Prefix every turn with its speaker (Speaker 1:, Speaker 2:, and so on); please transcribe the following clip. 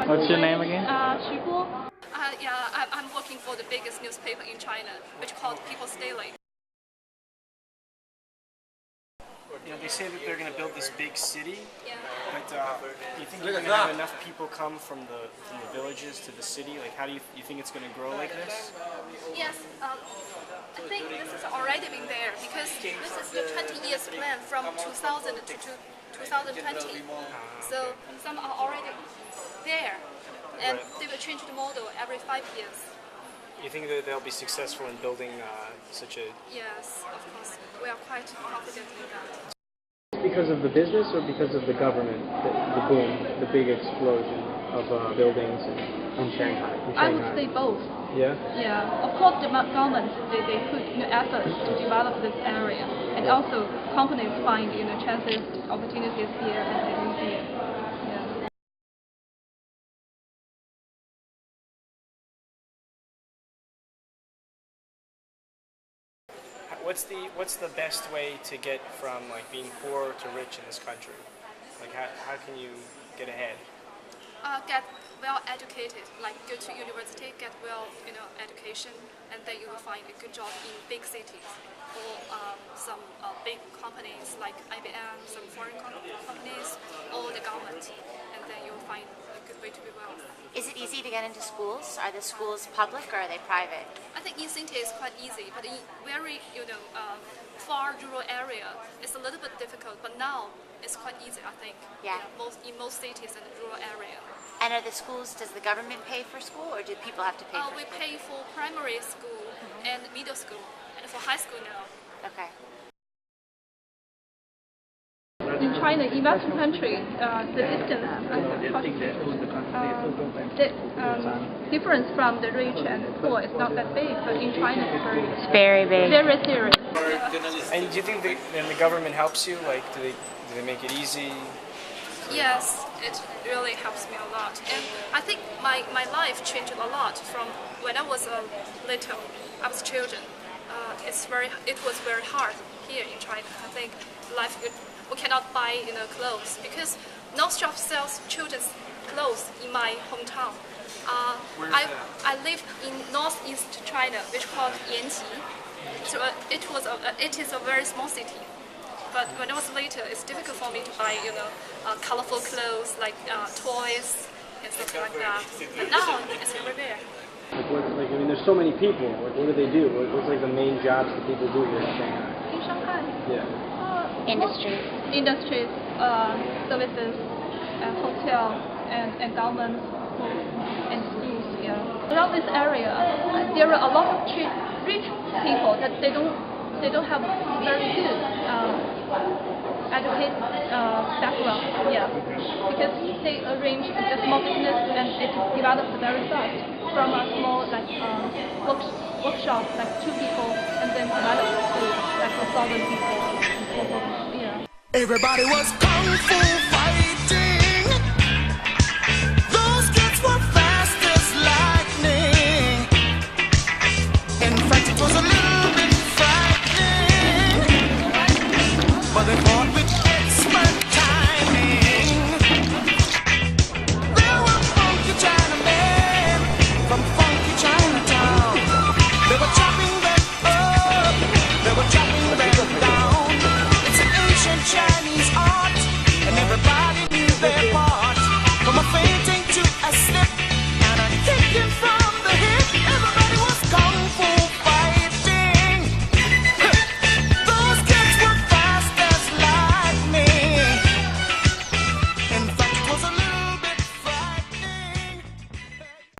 Speaker 1: What's your name again?
Speaker 2: I'm working for the biggest newspaper in China, which called People's Daily.
Speaker 3: You know, they say that they're going to build this big city,
Speaker 2: Yeah.
Speaker 3: but do you think you're going to have enough people come from the villages to the city? Like, how do you think it's going to grow like this?
Speaker 2: Yes, I think this has already been there because this is the 20 years plan from 2000 to 2020. So some are already there, and they will change the model every 5 years.
Speaker 3: You think that they'll be successful in building such a...
Speaker 2: Yes, of course. We are quite confident in that.
Speaker 4: Because of the business or because of the government, the boom, the big explosion of buildings in Shanghai?
Speaker 5: I would say both.
Speaker 4: Yeah?
Speaker 5: Yeah. Of course, the government, they put efforts to develop this area. And also, companies find chances, opportunities here and they move here. Yeah.
Speaker 3: What's the best way to get from like being poor to rich in this country? Like how can you get ahead?
Speaker 2: Get well educated, like go to university, get well education, and then you will find a good job in big cities or some big companies like IBM, some foreign companies, or the government, and then you will find a good way to be well.
Speaker 6: Is it easy to get into schools? Are the schools public or are they private?
Speaker 2: I think in city is quite easy, but in very far rural area, it's a little bit difficult. But now it's quite easy, I think.
Speaker 6: Yeah.
Speaker 2: In most cities and rural area.
Speaker 6: And are the schools? Does the government pay for school, or do people have to pay for
Speaker 2: We
Speaker 6: school?
Speaker 2: pay for primary school and middle school, and for high school now.
Speaker 6: Okay.
Speaker 5: In China, in Western country, the distance, the difference from the rich and the poor is not that big, but in China it's
Speaker 6: Very big.
Speaker 5: very serious.
Speaker 3: And do you think the government helps you? Like, do they make it easy?
Speaker 2: Yes, it really helps me a lot, and I think my life changed a lot from when I was little. I was children. It was very hard here in China. I think life. We cannot buy clothes because no shop sells children's clothes in my hometown. I lived in northeast China, which called Yanji. So it is a very small city. But when I was later, it's difficult for me to buy colorful clothes like toys and stuff like that. But now it's everywhere.
Speaker 4: There's so many people. Like, what do they do? What's like the main jobs that people do here in Shanghai?
Speaker 5: In Shanghai?
Speaker 4: Yeah.
Speaker 6: Industries.
Speaker 5: Industries, services, hotel, and government, and schools. Yeah. Around this area, there are a lot of rich people that they don't have very good educated background. Yeah, because they arrange a small business and it develops very fast from a small workshop like 2 people and then develops to like 1,000 people. Yeah.
Speaker 7: Everybody was kung fu